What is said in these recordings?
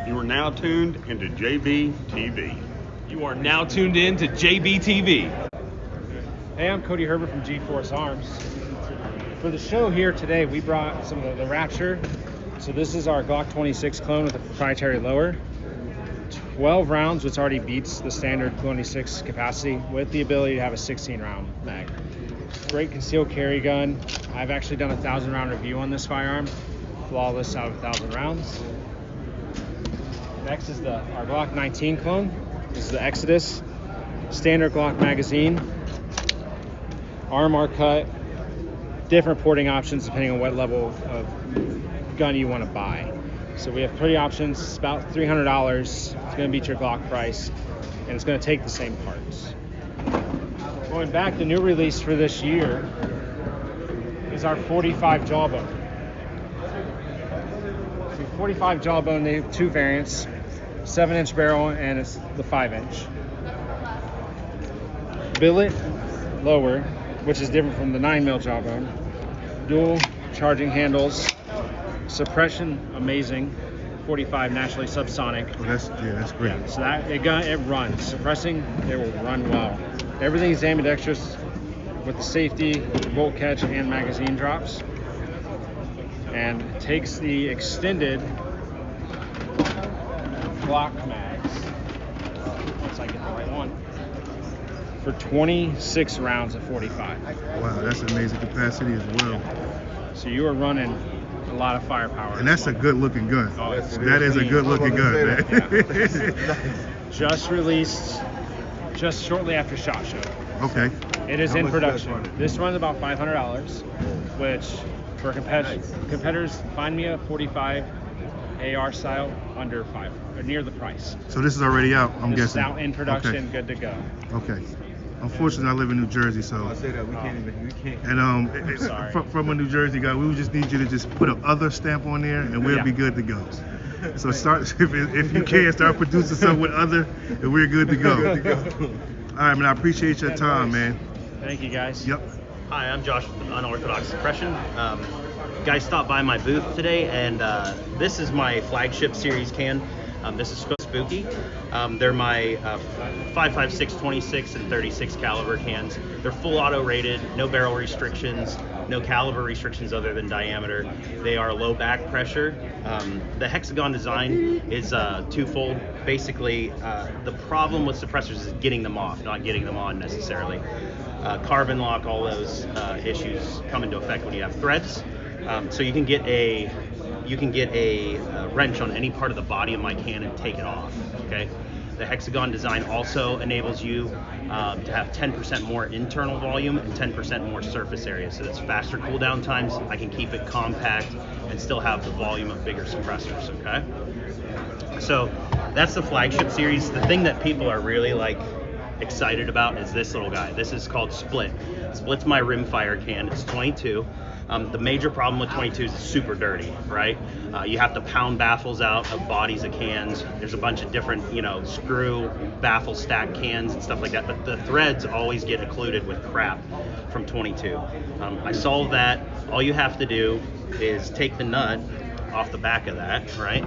You are now tuned into JB TV. You are now tuned in to JBTV. Hey, I'm Cody Herbert from G-Force Arms. For the show here today, we brought some of the Rapture. So this is our GUNCON26 clone with a proprietary lower. 12 rounds, which already beats the standard 26 capacity, with the ability to have a 16 round mag. Great concealed carry gun. I've actually done a 1,000 round review on this firearm. Flawless out of 1,000 rounds. Next is our Glock 19 clone. This is the Exodus. Standard Glock magazine. RMR cut. Different porting options depending on what level of gun you want to buy. So we have 3 options. It's about $300. It's going to beat your Glock price, and it's going to take the same parts. Going back, the new release for this year is our 45 Jawbone. So 45 Jawbone, they have 2 variants, 7-inch barrel, and it's the 5-inch. Billet lower, which is different from the 9mm Jawbone. Dual charging handles. Suppression, amazing. 45 naturally subsonic. Oh, that's great. Yeah, so that it runs. Suppressing, it will run well. Everything is ambidextrous with the safety, bolt catch, and magazine drops. And takes the extended Glock mags, once I get the right one, for 26 rounds of 45. Wow, that's amazing capacity as well. So you are running a lot of firepower. And that's a good looking gun. Oh, that is a good looking gun, man. Just released just shortly after SHOT Show. Okay. It is How in much production. does that run? This runs about $500, which for competitors, find me a 45 AR style under 5 or near the price. So this is already out, I'm This is guessing. out in production, Okay. good to go. Okay. Unfortunately, I live in New Jersey, so. I say that we can't. And sorry. from a New Jersey guy, we would just need you to just put an other stamp on there, and we'll be good to go. So start if you can start producing something with other, and we're good to go. All right, man. I appreciate your time, man. Thank you, guys. Yep. Hi, I'm Josh with Unorthodox Suppression. Guys stopped by my booth today, and this is my flagship series can. This is spooky. They're my 5.56, 26, and 36 caliber cans. They're full auto rated, no barrel restrictions, no caliber restrictions other than diameter. They are low back pressure. The hexagon design is twofold. Basically, the problem with suppressors is getting them off, not getting them on necessarily. Carbon lock, all those issues come into effect when you have threads. So you can get a wrench on any part of the body of my can and take it off. Okay. The hexagon design also enables you to have 10% more internal volume and 10% more surface area. So that's faster cooldown times. I can keep it compact and still have the volume of bigger suppressors. Okay. So that's the flagship series. The thing that people are really excited about is this little guy. This is called Split. Split's my rimfire can. It's 22. The major problem with 22s is it's super dirty, right? You have to pound baffles out of bodies of cans. There's a bunch of different, screw baffle stack cans and stuff like that. But the threads always get occluded with crap from 22. I solved that. All you have to do is take the nut off the back of that, right?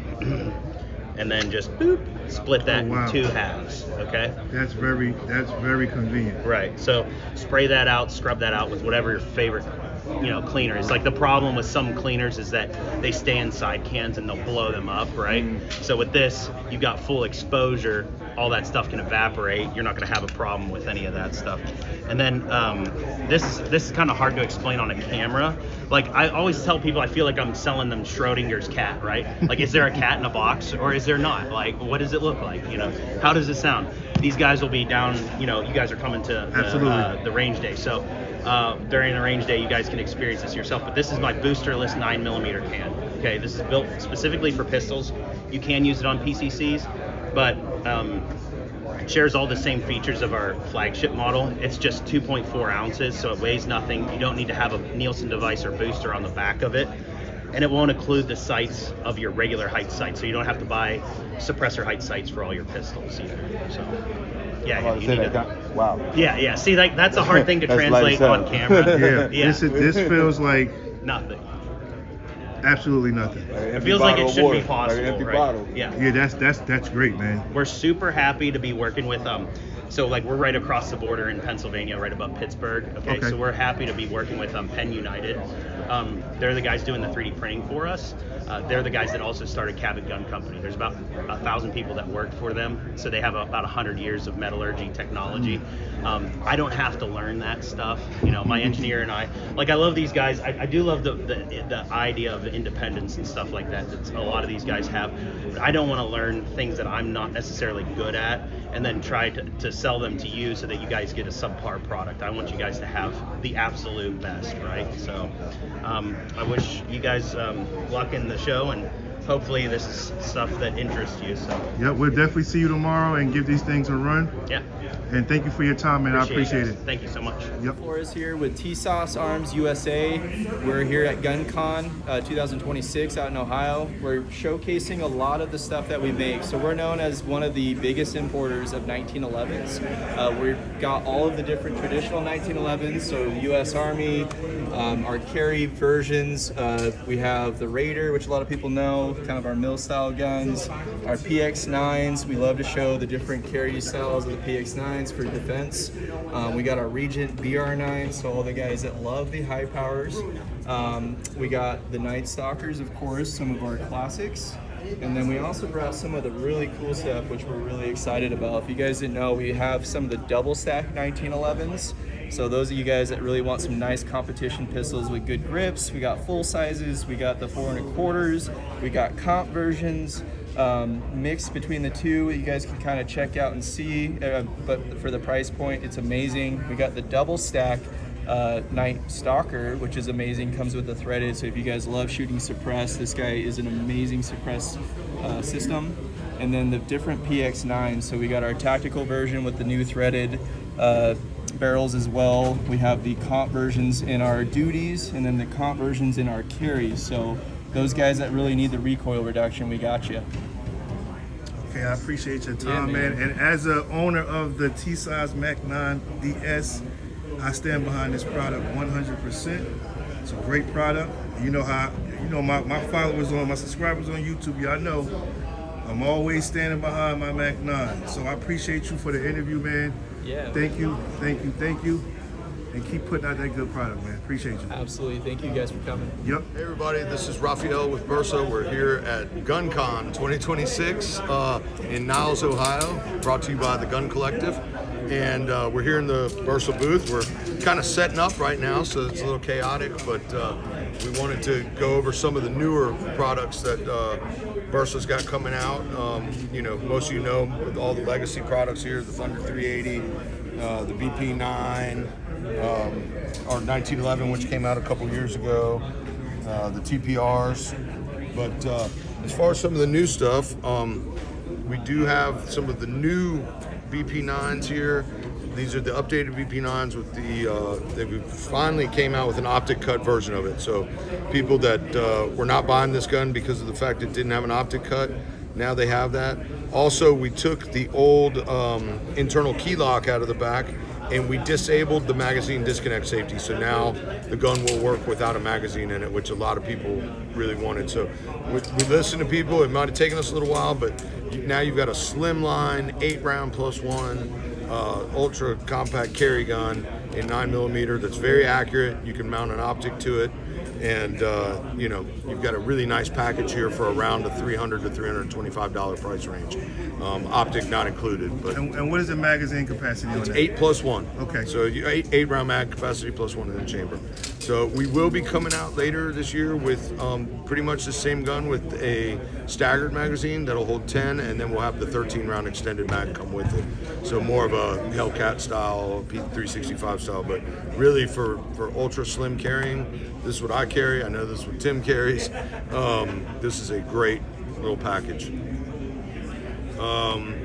And then just boop, split that in 2 halves, okay? That's very convenient. Right, so spray that out, scrub that out with whatever your favorite cleaner is. Like the problem with some cleaners is that they stay inside cans and they'll blow them up, right? So with this, you've got full exposure, all that stuff can evaporate. You're not gonna have a problem with any of that stuff. And then this is kind of hard to explain on a camera. Like I always tell people, I feel like I'm selling them Schrodinger's cat, right? Like, is there a cat in a box or is there not? Like, what does it look like? How does it sound? These guys will be down, you guys are coming to the range day. So during the range day, you guys can experience this yourself. But this is my boosterless 9mm can. Okay, this is built specifically for pistols. You can use it on PCCs, but it shares all the same features of our flagship model. It's just 2.4 ounces, so it weighs nothing. You don't need to have a Nielsen device or booster on the back of it. And it won't include the sights of your regular height sights, so you don't have to buy suppressor height sights for all your pistols either. So, yeah, you need to. Wow. Yeah. See, that's a hard thing to translate on camera. Yeah. This feels like nothing. Absolutely nothing. It feels like it should be possible, empty right? bottle. Yeah. Yeah, that's great, man. We're super happy to be working with so like we're right across the border in Pennsylvania, right above Pittsburgh. Okay. So we're happy to be working with Penn United. They're the guys doing the 3D printing for us. They're the guys that also started Cabot Gun Company. There's about 1,000 people that work for them, so they have about 100 years of metallurgy technology. I don't have to learn that stuff. You know, my engineer and I love these guys. I do love the idea of independence and stuff like that a lot of these guys have. But I don't want to learn things that I'm not necessarily good at and then try to sell them to you so that you guys get a subpar product. I want you guys to have the absolute best, right? So I wish you guys luck in the show, and hopefully this is stuff that interests you. So Yep, we'll definitely see you tomorrow and give these things a run. yeah. And thank you for your time, man. I appreciate it. Thank you so much. Yep. Flores here with TSOS Arms USA. We're here at GUNCON 2026 out in Ohio. We're showcasing a lot of the stuff that we make. So we're known as one of the biggest importers of 1911s. We've got all of the different traditional 1911s, so U.S. Army, our carry versions. We have the Raider, which a lot of people know, kind of our mill style guns. Our PX9s, we love to show the different carry styles of the PX9s for defense. We got our Regent BR9, so all the guys that love the high powers. We got the Night Stalkers, of course, some of our classics. And then we also brought some of the really cool stuff, which we're really excited about. If you guys didn't know, we have some of the double stack 1911s. So those of you guys that really want some nice competition pistols with good grips, we got full sizes, we got the 4 1/4s, we got comp versions. Mixed between the two, you guys can kind of check out and see, but for the price point, it's amazing. We got the double stack Night Stalker, which is amazing, comes with the threaded, so if you guys love shooting suppress, this guy is an amazing suppress system. And then the different PX9s, so we got our tactical version with the new threaded barrels as well. We have the comp versions in our duties, and then the comp versions in our carries, so those guys that really need the recoil reduction, we got you. Okay, I appreciate your time, Yeah, man. man. And as a owner of the T-Size Mac 9 DS, I stand behind this product 100%. It's a great product. You know my followers my subscribers on YouTube, y'all know I'm always standing behind my Mac 9. So I appreciate you for the interview, man. Yeah. Thank you. And keep putting out that good product, man. Appreciate you. Absolutely. Thank you guys for coming. Yep. Hey everybody, this is Raphael with Bursa. We're here at GUNCON 2026 in Niles, Ohio, brought to you by the Gun Collective. And we're here in the Bursa booth. We're kind of setting up right now, so it's a little chaotic, but we wanted to go over some of the newer products that Bursa's got coming out. Most of you know with all the legacy products here, the Thunder 380, the BP9, our 1911, which came out a couple years ago, the TPRs. But as far as some of the new stuff, we do have some of the new BP9s here. These are the updated BP9s with they finally came out with an optic cut version of it. So people that were not buying this gun because of the fact it didn't have an optic cut, now they have that. Also, we took the old internal key lock out of the back and we disabled the magazine disconnect safety. So now the gun will work without a magazine in it, which a lot of people really wanted. So we listened to people. It might have taken us a little while, but now you've got a slimline 8-round +1 ultra compact carry gun in 9mm that's very accurate. You can mount an optic to it, and you've got a really nice package here for around the $300 to $325 price range. Optic not included. But And what is the magazine capacity on that? 8+1. Okay. So 8-round mag capacity +1 in the chamber. So we will be coming out later this year with pretty much the same gun with a staggered magazine that'll hold 10, and then we'll have the 13-round extended mag come with it. So more of a Hellcat style, P365 style, but really for ultra slim carrying, this is what I carry. I know this is what Tim carries. This is a great little package.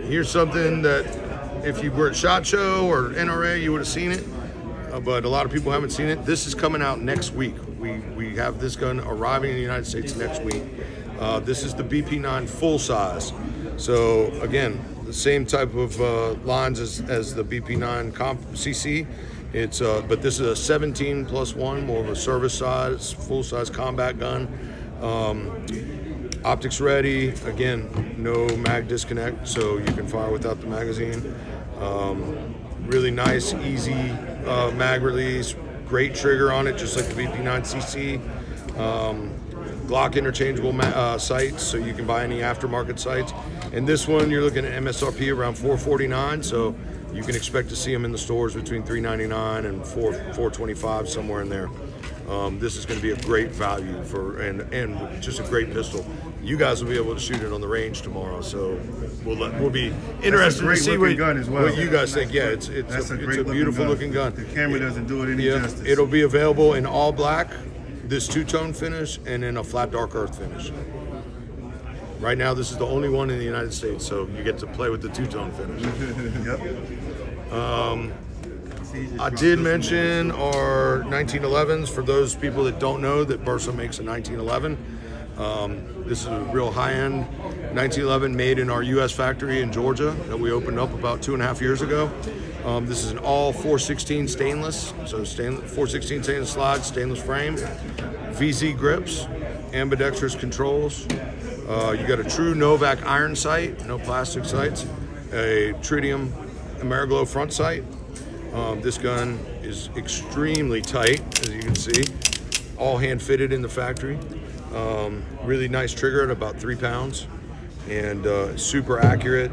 Here's something that if you were at SHOT Show or NRA, you would have seen it, but a lot of people haven't seen it. This is coming out next week. We have this gun arriving in the United States next week. This is the BP9 full size. So again, the same type of lines as the BP9 Comp CC. But this is a 17+1, more of a service size, full size combat gun. Optics ready. Again, no mag disconnect, so you can fire without the magazine. Really nice, easy mag release. Great trigger on it, just like the BP9cc. Glock interchangeable sights, so you can buy any aftermarket sights. And this one, you're looking at MSRP around $449, so you can expect to see them in the stores between $399 and $425, somewhere in there. This is going to be a great value and just a great pistol. You guys will be able to shoot it on the range tomorrow, so we'll be interested to see what you guys think. Yeah, it's a beautiful looking gun. The camera doesn't do it any justice. It'll be available in all black, this two-tone finish, and in a flat dark earth finish. Right now, this is the only one in the United States, so you get to play with the two-tone finish. I did mention our 1911s for those people that don't know that Bersa makes a 1911. This is a real high-end 1911 made in our U.S. factory in Georgia that we opened up about 2.5 years ago. This is an all 416 stainless, so 416 stainless slide, stainless frame, VZ grips, ambidextrous controls. You got a true Novak iron sight, no plastic sights, a tritium Ameriglow front sight. This gun is extremely tight, as you can see, all hand fitted in the factory. Really nice trigger at about 3 pounds, and super accurate.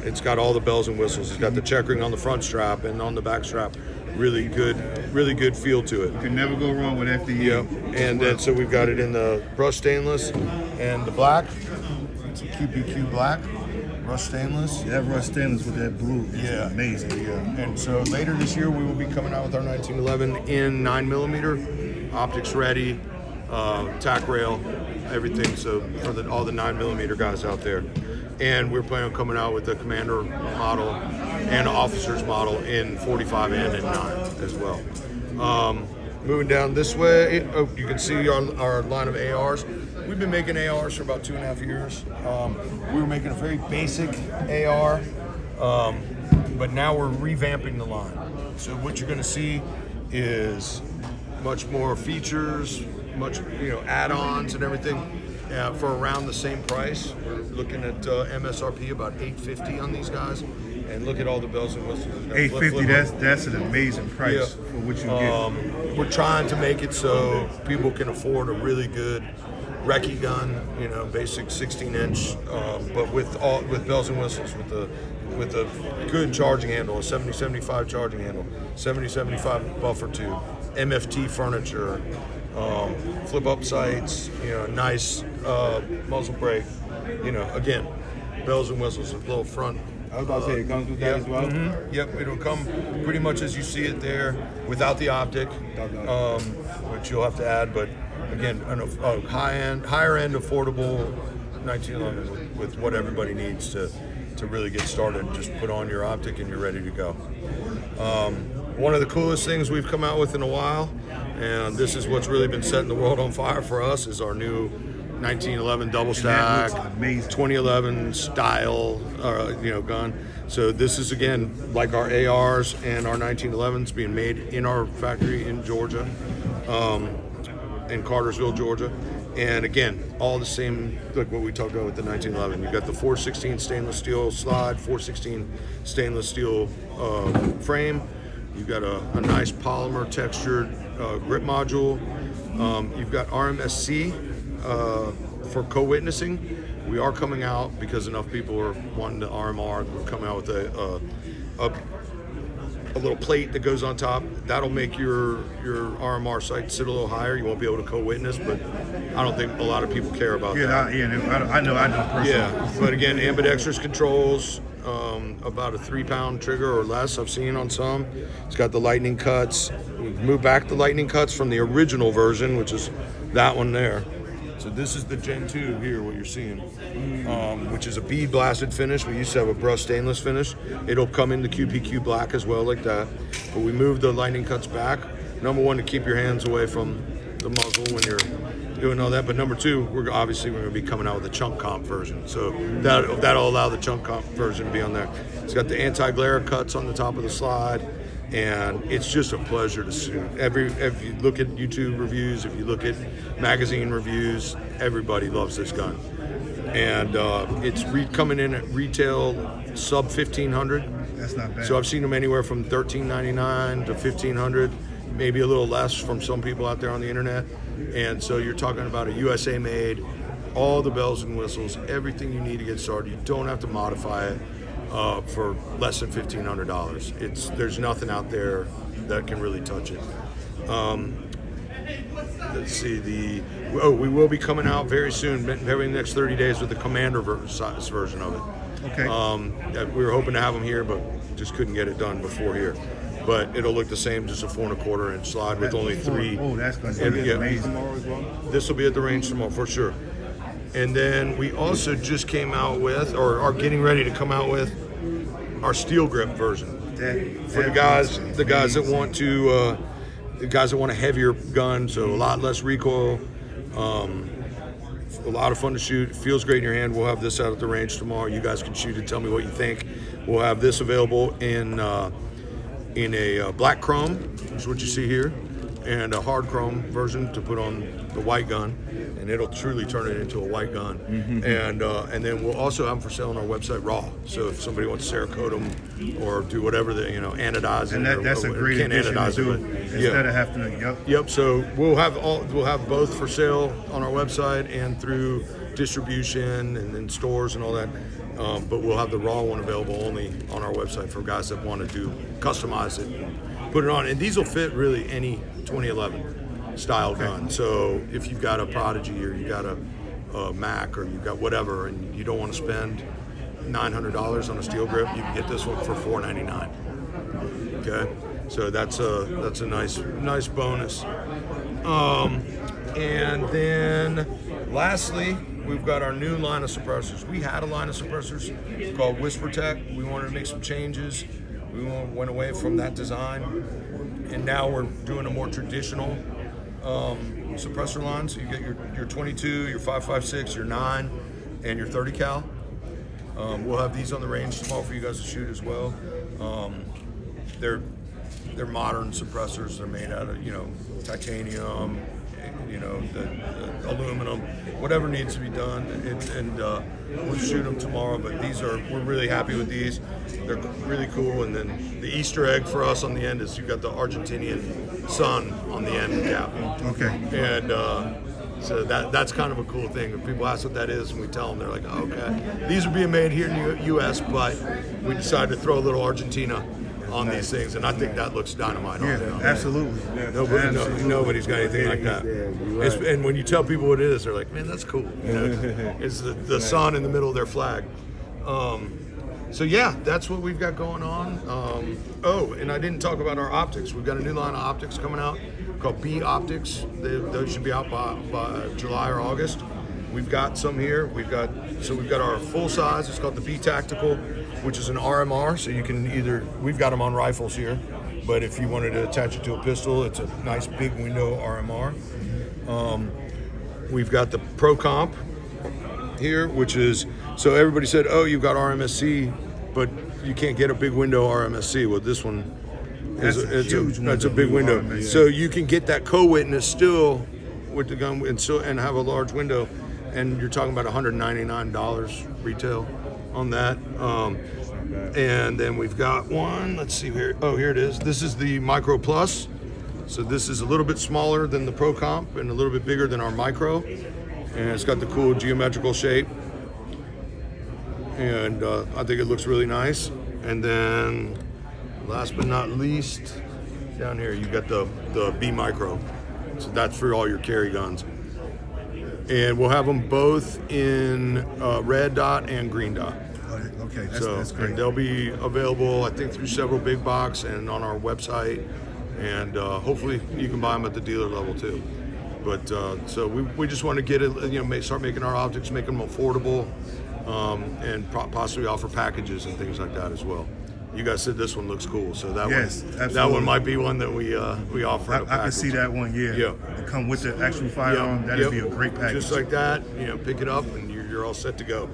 It's got all the bells and whistles. It's got the checkering on the front strap and on the back strap. Really good feel to it. You can never go wrong with FDE. Yep. And then so we've got it in the brushed stainless and the black. It's a QPQ black. Rust stainless. That rust stainless with that blue is amazing. Yeah. And so later this year we will be coming out with our 1911 in 9mm, optics ready, tack rail, everything. So for all the 9mm guys out there, and we're planning on coming out with the commander model and officer's model in 45 and in 9 as well. Moving down this way, you can see on our line of ARs. We've been making ARs for about 2.5 years. We were making a very basic AR, but now we're revamping the line. So what you're going to see is much more features, add-ons and everything for around the same price. We're looking at MSRP about $850 on these guys, and look at all the bells and whistles. $850. That's an amazing price for what you get. We're trying to make it so people can afford a really good recce gun, basic 16-inch, but with bells and whistles, with a good charging handle, a 70-75 charging handle, 70-75 buffer tube, MFT furniture, flip-up sights, nice muzzle brake, again, bells and whistles, a little front. I was about to say it comes with that as well. Mm-hmm. Yep, it'll come pretty much as you see it there, without the optic, which you'll have to add. But again, a higher end, affordable 1911 with what everybody needs to really get started. Just put on your optic and you're ready to go. One of the coolest things we've come out with in a while, and this is what's really been setting the world on fire for us, is our new 1911 double stack, 2011 style, gun. So this is again like our ARs and our 1911s being made in our factory in Georgia, in Cartersville, Georgia. And again, all the same, like what we talked about with the 1911. You've got the 416 stainless steel slide, 416 stainless steel frame. You've got a nice polymer textured grip module. You've got RMSC. For co-witnessing. We are coming out, because enough people are wanting the RMR, we're coming out with a little plate that goes on top. That'll make your RMR sight sit a little higher. You won't be able to co-witness, but I don't think a lot of people care about that. I know personally. Yeah, but again, ambidextrous controls, about a 3-pound trigger or less I've seen on some. It's got the lightning cuts. We've moved back the lightning cuts from the original version, which is that one there. So this is the Gen 2 here, what you're seeing, which is a bead blasted finish. We used to have a brushed stainless finish. It'll come in the QPQ black as well, like that. But we moved the lightning cuts back. Number one, to keep your hands away from the muzzle when you're doing all that. But number two, we're going to be coming out with a chunk comp version. So that'll allow the chunk comp version to be on there. It's got the anti-glare cuts on the top of the slide. and it's just a pleasure to see. If you look at YouTube reviews, if you look at magazine reviews, everybody loves this gun. And it's coming in at retail sub $1,500. That's not bad. So I've seen them anywhere from $1,399 to $1,500, maybe a little less from some people out there on the internet. And so you're talking about a USA made, all the bells and whistles, everything you need to get started. You don't have to modify it for less than $1,500. There's nothing out there that can really touch it. Let's see, we will be coming out very soon, maybe in the next 30 days, with the Commander size version of it. Okay. We were hoping to have them here, but just couldn't get it done before here. But it'll look the same, just a 4 1/4 inch slide with only 3. Oh, that's going to be amazing. This will be at the range tomorrow for sure. And then we also just came out with, or are getting ready to come out with, our steel grip version for the guys that want to. The guys that want a heavier gun, so a lot less recoil, a lot of fun to shoot. It feels great in your hand. We'll have this out at the range tomorrow. You guys can shoot it. Tell me what you think. We'll have this available in a black chrome, which is what you see here, and a hard chrome version to put on the white gun, and it'll truly turn it into a white gun. And then we'll also have them for sale on our website raw. So if somebody wants to Cerakote them or do whatever anodize and it, that's a great addition to do instead of having to. Yep. So we'll have both for sale on our website and through distribution and in stores and all that. But we'll have the raw one available only on our website for guys that want to customize it and put it on. And these will fit really any 2011 style gun. So if you've got a Prodigy or you got a Mac or you've got whatever, and you don't want to spend $900 on a steel grip, you can get this one for $499. Okay, so that's a nice bonus. And then lastly, we've got our new line of suppressors. We had a line of suppressors called WhisperTech. We wanted to make some changes. We went away from that design, and now we're doing a more traditional suppressor line. So you get your 22, your 5.56, your 9, and your 30 cal. We'll have these on the range tomorrow for you guys to shoot as well. They're modern suppressors. They're made out of titanium, the aluminum, whatever needs to be done, and we'll shoot them tomorrow. But we're really happy with these. They're really cool. And then the Easter egg for us on the end is you've got the Argentinian sun on the end cap. Okay. And so that's kind of a cool thing. When people ask what that is, and we tell them, they're like, oh, okay. These are being made here in the U.S., but we decided to throw a little Argentina on these things, and I think that looks dynamite. Absolutely. Nobody's got anything like that. And when you tell people what it is, they're like, man, that's cool. It's the sun in the middle of their flag. So yeah, that's what we've got going on. And I didn't talk about our optics. We've got a new line of optics coming out called B Optics. Those should be out by July or August. We've got some here. We've got our full size. It's called the B Tactical, which is an RMR. So you can we've got them on rifles here, but if you wanted to attach it to a pistol, it's a nice big window RMR. We've got the Pro Comp here, which is, so everybody said, oh, you've got RMSC, but you can't get a big window RMSC. Well, this one it's a big window. RMSC. So you can get that co-witness still with the gun and have a large window, and you're talking about $199 retail on that. And then we've got one, let's see here. Oh, here it is. This is the Micro Plus. So this is a little bit smaller than the Pro Comp and a little bit bigger than our Micro. And it's got the cool geometrical shape. And I think it looks really nice. And then last but not least, down here you got the B Micro. So that's for all your carry guns. And we'll have them both in red dot and green dot. Okay, that's great. And they'll be available, I think, through several big box and on our website. And hopefully you can buy them at the dealer level too. But so we just want to get it, start making our optics, make them affordable, and possibly offer packages and things like that as well. You guys said this one looks cool, so that one might be one that we offer. I can see that one, yeah. To come with the actual firearm, that'd be a great package. Just like that, pick it up and you're all set to go.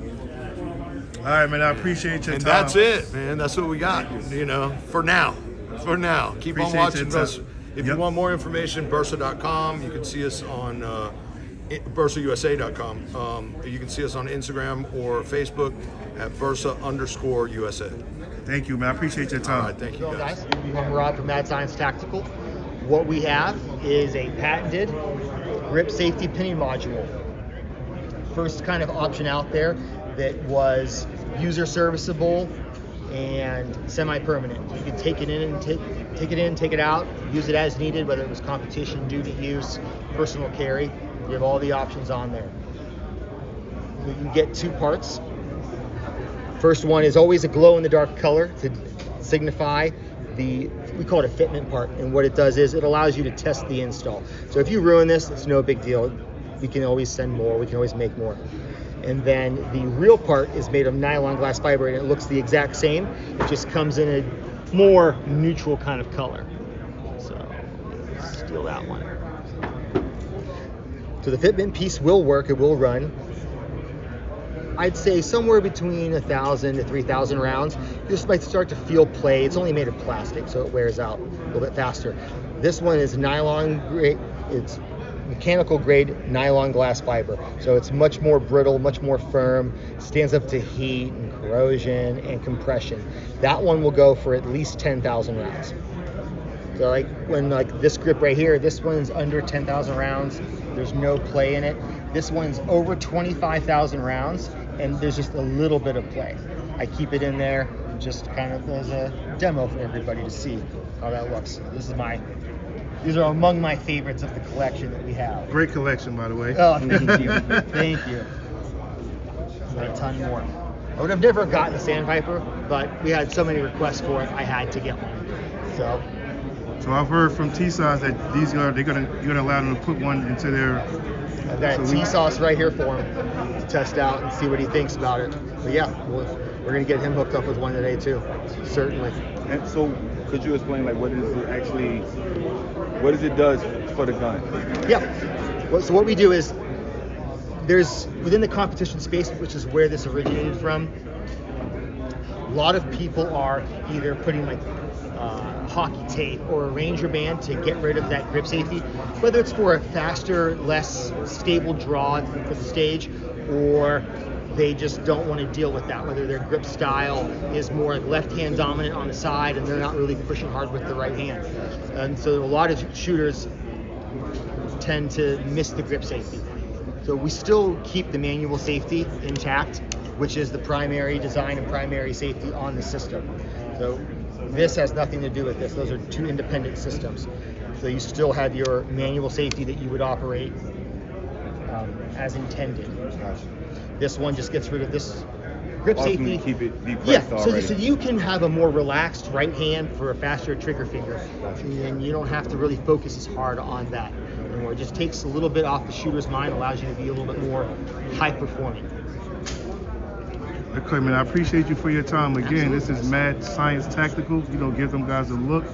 All right, man. I appreciate your time. And that's it, man. That's what we got, for now. For now, keep on Appreciate watching your us. time. If Yep. you want more information, bursa.com. You can see us on bursausa.com. You can see us on Instagram or Facebook at bursa_USA. Thank you, man. I appreciate your All time. right, thank you guys. I'm Rob from Mad Science Tactical. What we have is a patented grip safety pinning module. First kind of option out there that was user serviceable and semi-permanent. You could take it in and take it out, use it as needed, whether it was competition, duty use, personal carry. You have all the options on there. You can get two parts. First one is always a glow-in-the-dark color to signify we call it a fitment part, and what it does is it allows you to test the install. So if you ruin this, it's no big deal. We can always send more, we can always make more. And then the real part is made of nylon glass fiber, and it looks the exact same. It just comes in a more neutral kind of color. So let's steal that one. So the fitment piece will work, it will run. I'd say somewhere between 1,000 to 3,000 rounds. You just might start to feel play. It's only made of plastic, so it wears out a little bit faster. This one is nylon grade. It's mechanical grade nylon glass fiber, so it's much more brittle, much more firm, stands up to heat and corrosion and compression. That one will go for at least 10,000 rounds. So when this grip right here, this one's under 10,000 rounds. There's no play in it. This one's over 25,000 rounds, and there's just a little bit of play. I keep it in there just kind of as a demo for everybody to see how that looks. These are among my favorites of the collection that we have. Great collection, by the way. Oh, thank you. Thank you. A ton more. I would have never gotten a Sandpiper, but we had so many requests for it, I had to get one. So I've heard from T-Sauce that you're gonna allow them to put one into their. I've got T-Sauce right here for him to test out and see what he thinks about it. But yeah, we're gonna get him hooked up with one today too, certainly. And so, could you explain what does it does for the gun? Yeah. So what we do is there's within the competition space, which is where this originated from. A lot of people are either putting hockey tape or a Ranger band to get rid of that grip safety, whether it's for a faster, less stable draw for the stage, or they just don't want to deal with that, whether their grip style is more left hand dominant on the side and they're not really pushing hard with the right hand. And so a lot of shooters tend to miss the grip safety. So we still keep the manual safety intact, which is the primary design and primary safety on the system. So this has nothing to do with this. Those are two independent systems. So you still have your manual safety that you would operate as intended. This one just gets rid of this grip safety. Keep it depressed already. So you can have a more relaxed right hand for a faster trigger finger, and you don't have to really focus as hard on that anymore. It just takes a little bit off the shooter's mind, allows you to be a little bit more high performing. Okay, man, I appreciate you for your time. Again, This is Mad Science Tactical. Give them guys a look,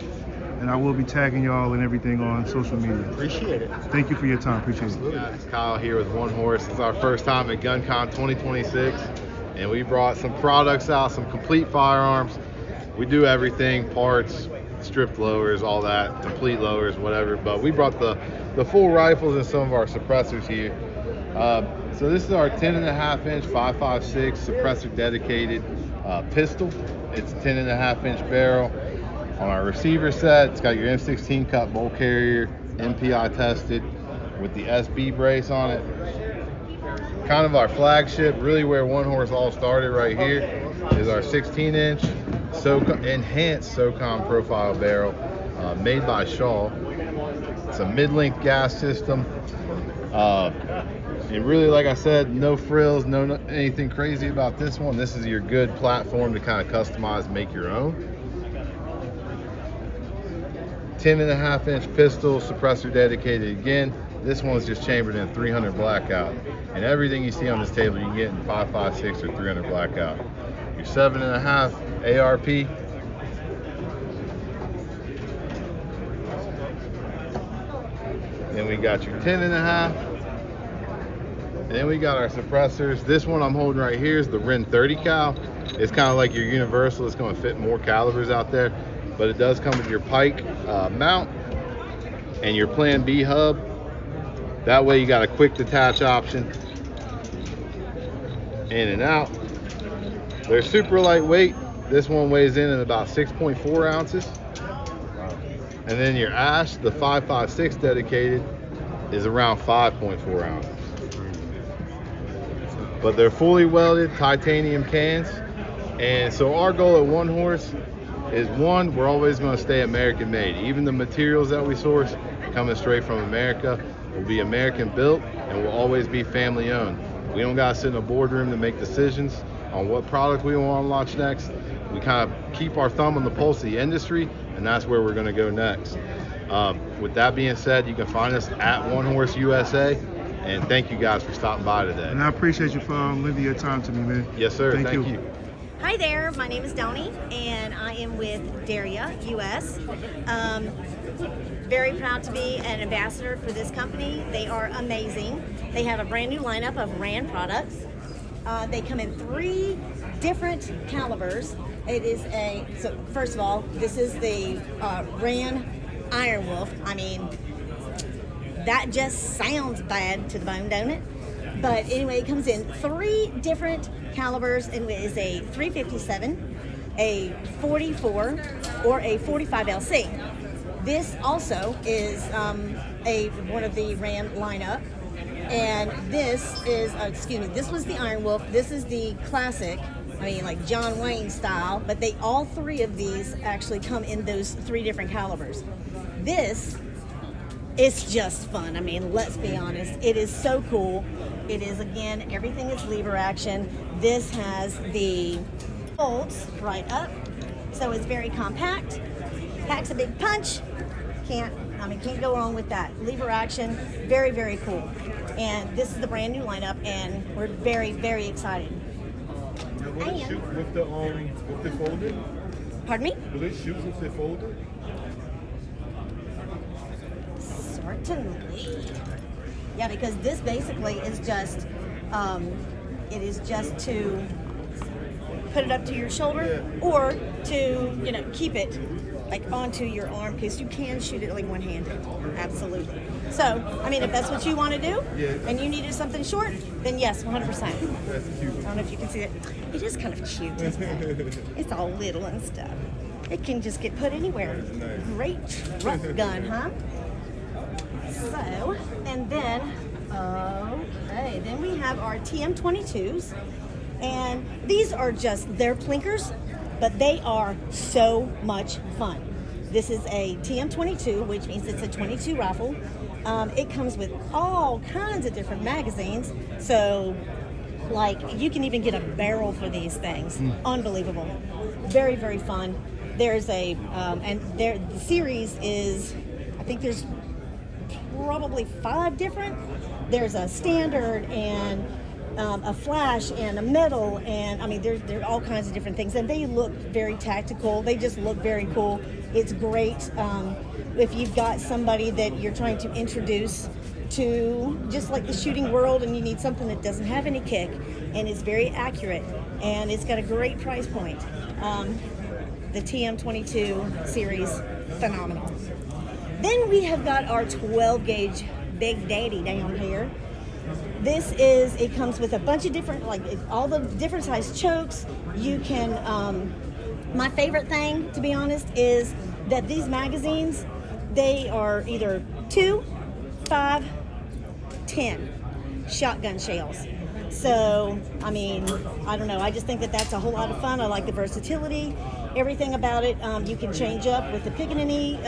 and I will be tagging y'all and everything on social media. Appreciate it. Thank you for your time. Appreciate it. It's Kyle here with One Horse. It's our first time at GUNCON 2026, and we brought some products out, some complete firearms. We do everything, parts, stripped lowers, all that, complete lowers, whatever. But we brought the full rifles and some of our suppressors here. So this is our 10.5-inch 5.56 suppressor dedicated pistol. It's 10.5-inch barrel. On our receiver set, it's got your M16 cut bolt carrier, MPI tested with the SB brace on it. Kind of our flagship, really where One Horse all started right here, is our 16-inch enhanced SOCOM profile barrel made by Shaw. It's a mid-length gas system. And really, like I said, no frills, no anything crazy about this one. This is your good platform to kind of customize, make your own. 10.5-inch pistol, suppressor dedicated again. This one's just chambered in 300 blackout. And everything you see on this table, you can get in 5.56 or 300 blackout. Your 7.5 ARP. Then we got your 10.5. Then we got our suppressors. This one I'm holding right here is the Ren 30 cal. It's kind of like your universal. It's going to fit more calibers out there. but it does come with your pike mount and your Plan B hub. That way you got a quick detach option, in and out. They're super lightweight. This one weighs in at about 6.4 ounces. And then your ash, the 5.56 dedicated, is around 5.4 ounces. But they're fully welded titanium cans. And so our goal at One Horse is, one, we're always going to stay American made. Even the materials that we source coming straight from America will be American built and will always be family owned. We don't got to sit in a boardroom to make decisions on what product we want to launch next. We kind of keep our thumb on the pulse of the industry, and that's where we're going to go next. With that being said, you can find us at One Horse USA, and thank you guys for stopping by today. And I appreciate you for lending your time to me, man. Yes, sir. Thank you. Hi there, my name is Donnie, and I am with Daria US. Very proud to be an ambassador for this company. They are amazing. They have a brand new lineup of RAN products. They come in 3 different calibers. It is so first of all, this is the RAN Iron Wolf. I mean, that just sounds bad to the bone, don't it? But anyway, it comes in 3 different calibers, and it is a 357, a 44, or a 45 LC. This also is one of the RAN lineup, and this is, this was the Iron Wolf. This is the classic, I mean, like John Wayne style, but all 3 of these actually come in those 3 different calibers. This is just fun. I mean, let's be honest. It is so cool. It is, again, everything is lever action. This has the bolts right up, so it's very compact. Packs a big punch. Can't go wrong with that. Lever action, very, very cool. And this is the brand new lineup, and we're very, very excited. Now, will it shoot with the folder? Pardon me? Will it shoot with the folder? Certainly. Yeah, because this basically is just, it is just to put it up to your shoulder, or to, keep it like onto your arm, because you can shoot it like one-handed. Absolutely. So, I mean, if that's what you want to do, and you needed something short, then yes, 100%. That's cute. I don't know if you can see it. It is kind of cute, isn't it? It's all little and stuff. It can just get put anywhere. Nice. Great truck gun, huh? So, and then, okay, then we have our TM22s, and these are they're plinkers, but they are so much fun. This is a TM22, which means it's a 22 rifle. It comes with all kinds of different magazines, so like you can even get a barrel for these things. Unbelievable. Very, very fun. There's the series is, I think there's probably 5 different. There's a standard and a flash and a metal, and I mean there are all kinds of different things, and they look very tactical. They just look very cool. It's great if you've got somebody that you're trying to introduce to just like the shooting world, and you need something that doesn't have any kick and is very accurate, and it's got a great price point. The TM22 series, phenomenal. Then we have got our 12 gauge Big Daddy down here. It comes with a bunch of different, all the different size chokes. You can, my favorite thing, to be honest, is that these magazines, they are either 2, 5, 10 shotgun shells. So, I mean, I don't know. I just think that that's a whole lot of fun. I like the versatility, everything about it. You can change up with the Picatinny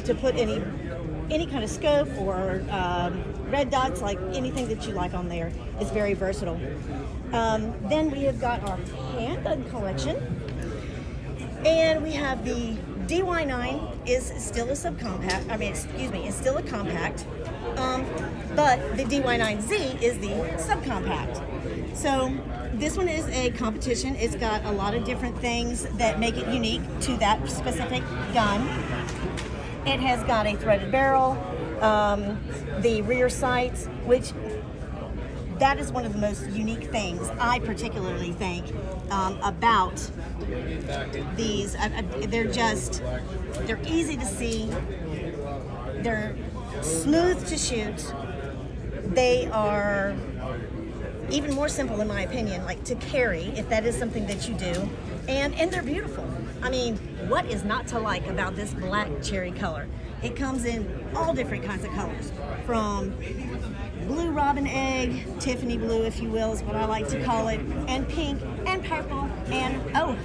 to put any kind of scope or red dots, like anything that you like on there. It's very versatile. Then we have got our handgun collection, and we have the DY9 is still a subcompact. It's still a compact, but the DY9Z is the subcompact. So this one is a competition. It's got a lot of different things that make it unique to that specific gun. It has got a threaded barrel, the rear sights, which that is one of the most unique things I particularly think about these. They're easy to see. They're smooth to shoot. They are even more simple, in my opinion, like to carry, if that is something that you do. And they're beautiful. I mean, what is not to like about this black cherry color? It comes in all different kinds of colors, from blue robin egg, Tiffany blue, if you will, is what I like to call it, and pink, and purple, and oh,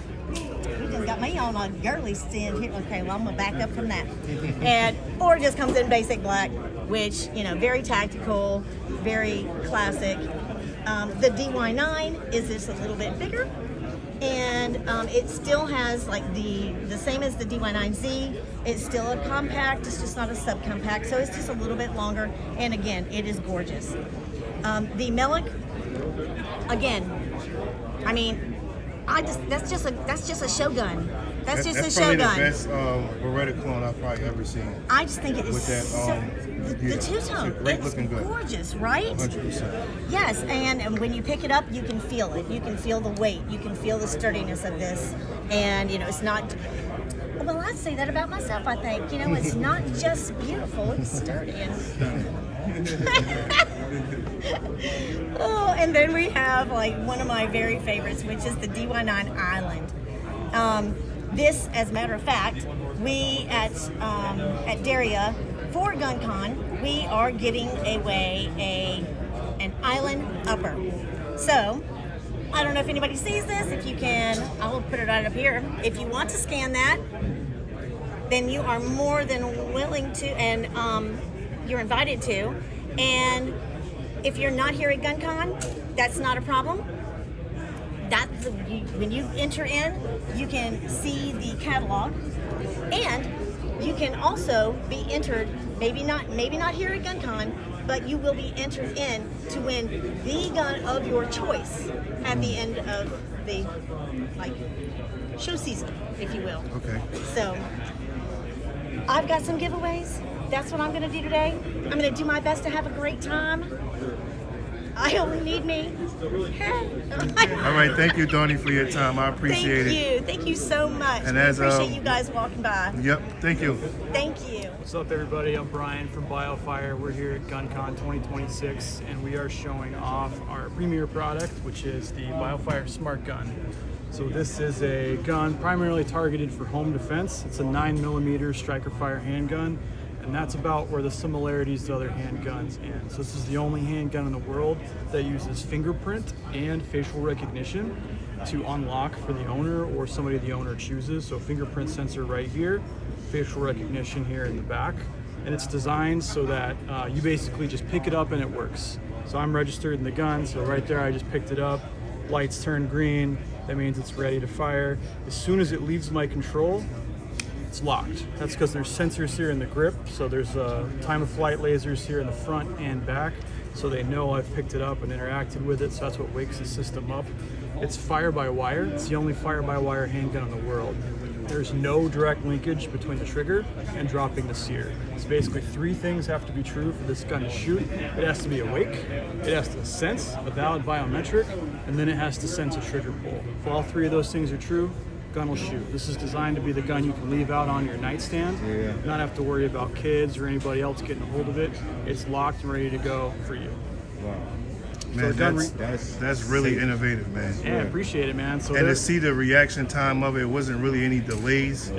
you just got me on a girly stand here. Okay, well, I'm gonna back up from that. Or it just comes in basic black, which, you know, very tactical, very classic. The DY9 is just a little bit bigger, and it still has like the same as the DY9Z. It's still a compact, it's just not a subcompact, so it's just a little bit longer, and again, it is gorgeous. The Melic, again, I mean, that's just a show gun. That's just a show gun. That's probably the best Beretta clone I've probably ever seen. I just think it is with that, the two-tone. It's gorgeous, right? 100%. Yes, and when you pick it up, you can feel it. You can feel the weight. You can feel the sturdiness of this. And, you know, it's not... Well, I'd say that about myself, I think. You know, it's not just beautiful, it's sturdy. Oh, and then we have, like, one of my very favorites, which is the DY9 Island. This, as a matter of fact, we at Daria, for GunCon, we are giving away an Island upper. So, I don't know if anybody sees this. If you can, I will put it right up here. If you want to scan that, then you are more than willing to, and you're invited to. And if you're not here at GunCon, that's not a problem. When you enter in, you can see the catalog, and you can also be entered, maybe not here at GunCon, but you will be entered in to win the gun of your choice at the end of the show season, if you will. Okay. So I've got some giveaways. That's what I'm going to do today. I'm going to do my best to have a great time. I only need me. All right, thank you, Donnie, for your time. I appreciate it. Thank you so much. And I as appreciate you guys walking by. Yep, thank you. Thank you. What's up, everybody? I'm Brian from BioFire. We're here at GunCon 2026, and we are showing off our premier product, which is the BioFire Smart Gun. So this is a gun primarily targeted for home defense. It's a 9mm striker fire handgun, and that's about where the similarities to other handguns end. So this is the only handgun in the world that uses fingerprint and facial recognition to unlock for the owner or somebody the owner chooses. So fingerprint sensor right here, facial recognition here in the back. And it's designed so that you basically just pick it up and it works. So I'm registered in the gun, so right there I just picked it up, lights turn green, that means it's ready to fire. As soon as it leaves my control, it's locked. That's because there's sensors here in the grip, so there's time of flight lasers here in the front and back, so they know I've picked it up and interacted with it, so that's what wakes the system up. It's fire-by-wire. It's the only fire-by-wire handgun in the world. There's no direct linkage between the trigger and dropping the sear. So basically 3 things have to be true for this gun to shoot. It has to be awake, it has to sense a valid biometric, and then it has to sense a trigger pull. If all 3 of those things are true, gun will shoot. This is designed to be the gun you can leave out on your nightstand, not have to worry about kids or anybody else getting a hold of it. It's locked and ready to go for you. Wow. Man, that's really innovative, man. Yeah, I appreciate it, man. So and to see the reaction time of it wasn't really any delays.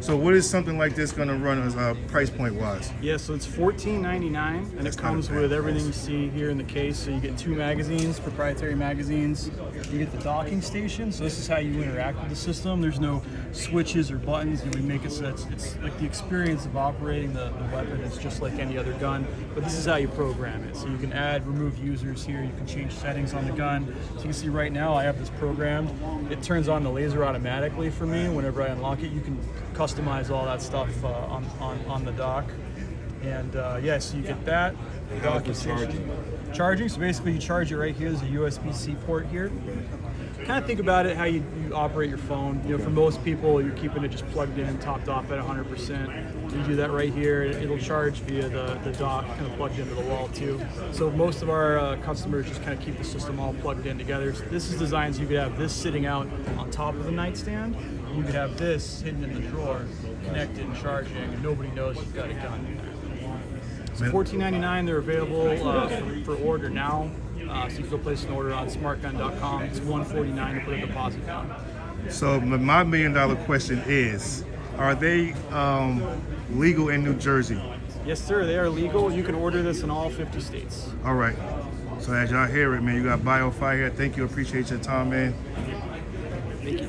So what is something like this going to run as price point wise? Yeah, so it's $14.99, and it comes with everything you see here in the case. So you get 2 magazines, proprietary magazines. You get the docking station. So this is how you interact with the system. There's no switches or buttons, and we make it so it's like the experience of operating the weapon. It's just like any other gun, but this is how you program it. So you can add, remove users here. You can change settings on the gun. So you can see right now I have this programmed. It turns on the laser automatically for me whenever I unlock it. You can customize all that stuff on the dock. And yeah, so you get that. The docking station. Charging, so basically you charge it right here. There's a USB-C port here. Kind of think about it how you operate your phone. You know, for most people, you're keeping it just plugged in, topped off at 100%. You do that right here. It'll charge via the dock, kind of plugged into the wall too. So most of our customers just kind of keep the system all plugged in together. So this is designed so you could have this sitting out on top of the nightstand. You could have this hidden in the drawer, connected and charging, and nobody knows you've got a gun. So $14.99, they're available for order now. So you can go place an order on smartgun.com. It's $149 to put a deposit down. So my $1 million question is, are they legal in New Jersey? Yes, sir. They are legal. You can order this in all 50 states. All right. So as y'all hear it, man, you got BioFire here. Thank you. Appreciate your time, man. Thank you.